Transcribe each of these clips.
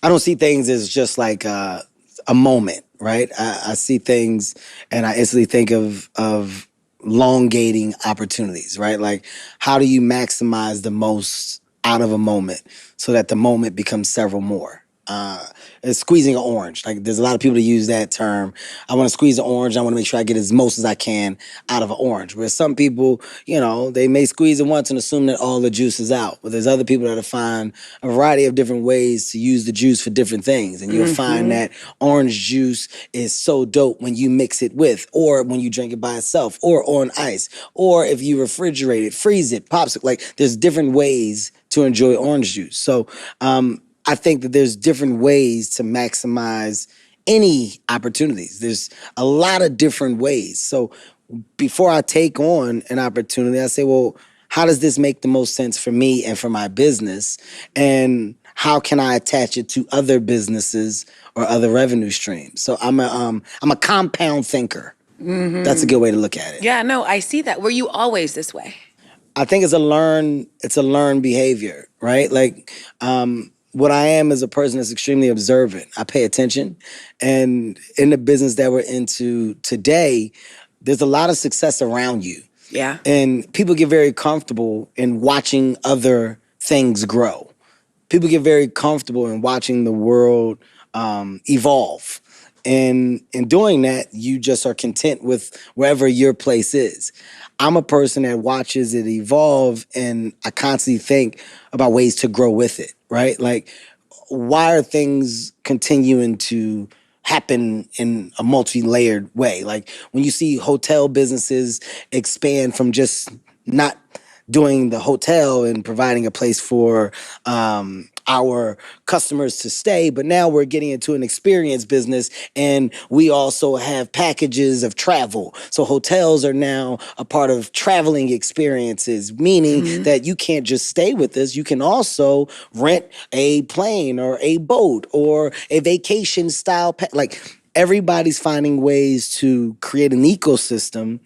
I don't see things as just like a moment, right? I see things and I instantly think of elongating opportunities, right? Like, how do you maximize the most out of a moment so that the moment becomes several more? It's squeezing an orange. Like, there's a lot of people that use that term. I want to squeeze an orange. I want to make sure I get as most as I can out of an orange. Where some people, they may squeeze it once and assume that all the juice is out. But there's other people that find a variety of different ways to use the juice for different things. And you'll find that orange juice is so dope when you mix it with, or when you drink it by itself, or on ice, or if you refrigerate it, freeze it, pops it. Like, there's different ways to enjoy orange juice. So, I think that there's different ways to maximize any opportunities. There's a lot of different ways. So before I take on an opportunity, I say, well, how does this make the most sense for me and for my business? And how can I attach it to other businesses or other revenue streams? So I'm a compound thinker. That's a good way to look at it. Yeah, no, I see that. Were you always this way? I think it's a learned behavior, right? Like, what I am is a person that's extremely observant. I pay attention. And in the business that we're into today, there's a lot of success around you. Yeah. And people get very comfortable in watching other things grow. People get very comfortable in watching the world evolve. And in doing that, you just are content with wherever your place is. I'm a person that watches it evolve, and I constantly think about ways to grow with it, right? Like, why are things continuing to happen in a multi-layered way? Like, when you see hotel businesses expand from just not doing the hotel and providing a place for our customers to stay, but now we're getting into an experience business, and we also have packages of travel. So hotels are now a part of traveling experiences, meaning that you can't just stay with us. You can also rent a plane or a boat or a vacation style like, everybody's finding ways to create an ecosystem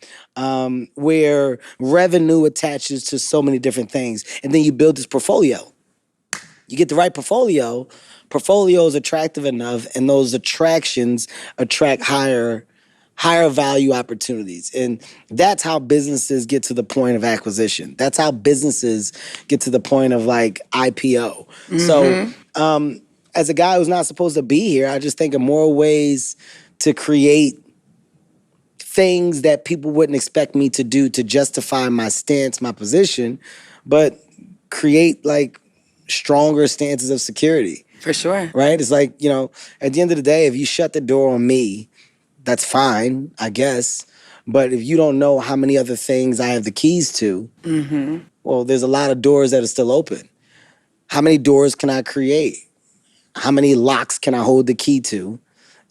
where revenue attaches to so many different things. And then you build this portfolio. You get the right portfolio is attractive enough, and those attractions attract higher value opportunities. And that's how businesses get to the point of acquisition. That's how businesses get to the point of, like, IPO. So as a guy who's not supposed to be here, I just think of more ways to create things that people wouldn't expect me to do to justify my stance, my position, but create, like, stronger stances of security. For sure. Right? It's like, at the end of the day, if you shut the door on me, that's fine, I guess. But if you don't know how many other things I have the keys to, well, there's a lot of doors that are still open. How many doors can I create? How many locks can I hold the key to?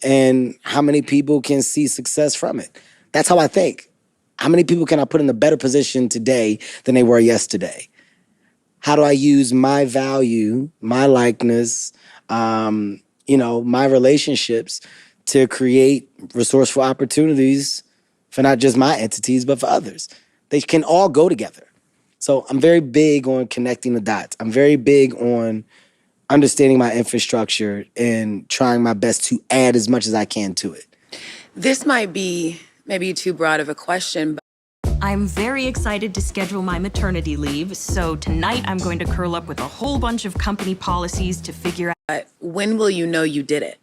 And how many people can see success from it? That's how I think. How many people can I put in a better position today than they were yesterday? How do I use my value, my likeness, my relationships to create resourceful opportunities for not just my entities, but for others? They can all go together. So I'm very big on connecting the dots. I'm very big on understanding my infrastructure and trying my best to add as much as I can to it. This might be maybe too broad of a question, but I'm very excited to schedule my maternity leave, so tonight I'm going to curl up with a whole bunch of company policies to figure out. when will you know you did it?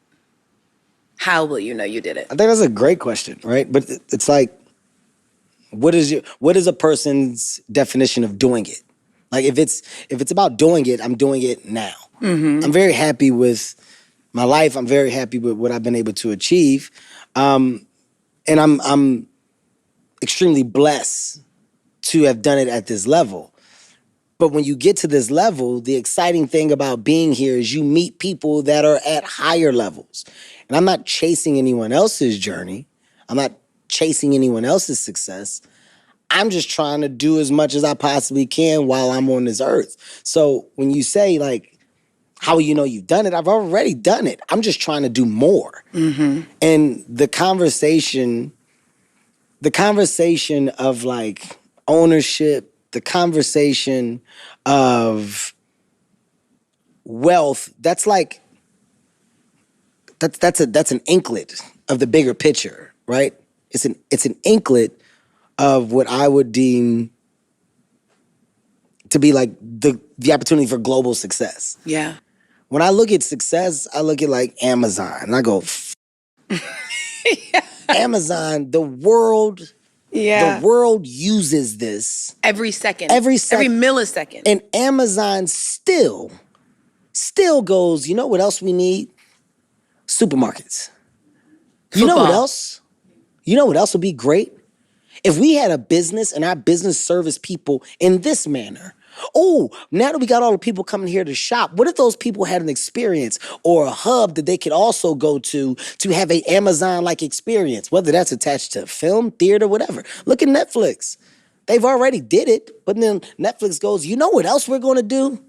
How will you know you did it? I think that's a great question, right? But it's like, what is a person's definition of doing it? Like, if it's about doing it, I'm doing it now. I'm very happy with my life. I'm very happy with what I've been able to achieve, and I'm extremely blessed to have done it at this level. But when you get to this level, the exciting thing about being here is you meet people that are at higher levels. And I'm not chasing anyone else's journey. I'm not chasing anyone else's success. I'm just trying to do as much as I possibly can while I'm on this earth. So when you say, like, how you know you've done it, I've already done it. I'm just trying to do more. And the conversation of, like, ownership, the conversation of wealth, that's like that's an inklet of the bigger picture, right? It's an inklet of what I would deem to be like the opportunity for global success. Yeah. When I look at success, I look at like Amazon and I go, Amazon, the Yeah. world uses this Every second. every Every second. millisecond. And Amazon still goes, you know what else we need? Supermarkets. You know what Football. else? You know what else would be great? If we had a business and our business service people in this manner. Oh, now that we got all the people coming here to shop, what if those people had an experience or a hub that they could also go to have a Amazon-like experience, whether that's attached to film, theater, whatever. Look at Netflix. They've already did it, but then Netflix goes, you know what else we're going to do?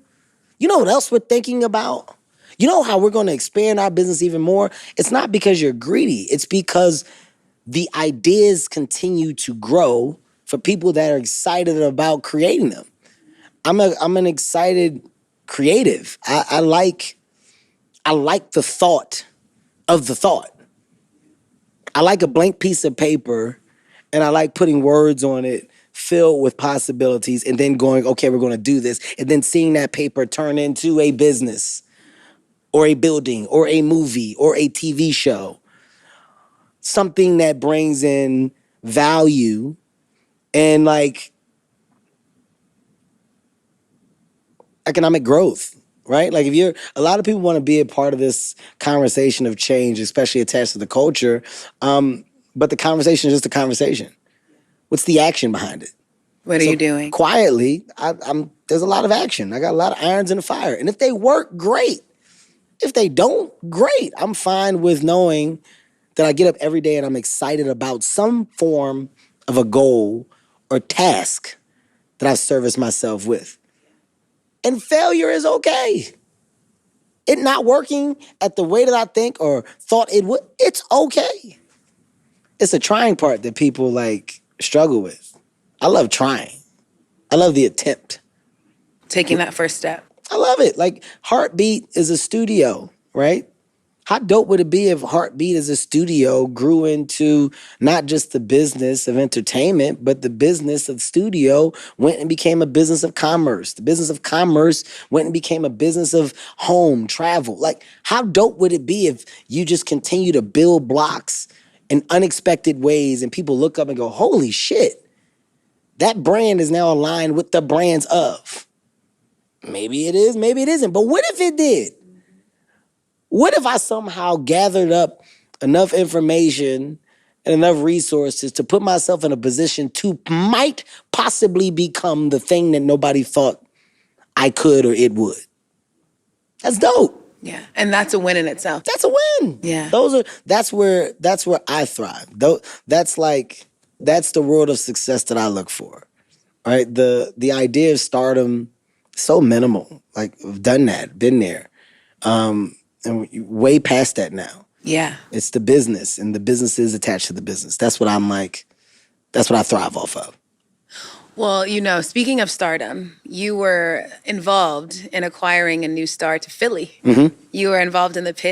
You know what else we're thinking about? You know how we're going to expand our business even more? It's not because you're greedy. It's because the ideas continue to grow for people that are excited about creating them. I'm an excited creative. I like the thought of the thought. I like a blank piece of paper and I like putting words on it filled with possibilities and then going, okay, we're going to do this. And then seeing that paper turn into a business or a building or a movie or a TV show. Something that brings in value and like economic growth, right? Like if you're, a lot of people want to be a part of this conversation of change, especially attached to the culture. But the conversation is just a conversation. What's the action behind it? What are you doing? Quietly, there's a lot of action. I got a lot of irons in the fire. And if they work, great. If they don't, great. I'm fine with knowing that I get up every day and I'm excited about some form of a goal or task that I service myself with. And failure is okay. It not working at the way that I think or thought it would, it's okay. It's the trying part that people like struggle with. I love trying. I love the attempt. Taking that first step. I love it. Like Heartbeat is a studio, right? How dope would it be if Heartbeat as a studio grew into not just the business of entertainment, but the business of studio went and became a business of commerce. The business of commerce went and became a business of home, travel. Like, how dope would it be if you just continue to build blocks in unexpected ways and people look up and go, holy shit, that brand is now aligned with the brands of. Maybe it is, maybe it isn't. But what if it did? What if I somehow gathered up enough information and enough resources to put myself in a position to might possibly become the thing that nobody thought I could or it would? That's dope. Yeah. And that's a win in itself. That's a win. Yeah. That's where I thrive. That's the world of success that I look for. Right? The idea of stardom, so minimal. Like I've done that, been there. And way past that now. Yeah. It's the business, and the business is attached to the business. That's what I'm like. That's what I thrive off of. Well, speaking of stardom, you were involved in acquiring a new star to Philly. Mm-hmm. You were involved in the pitch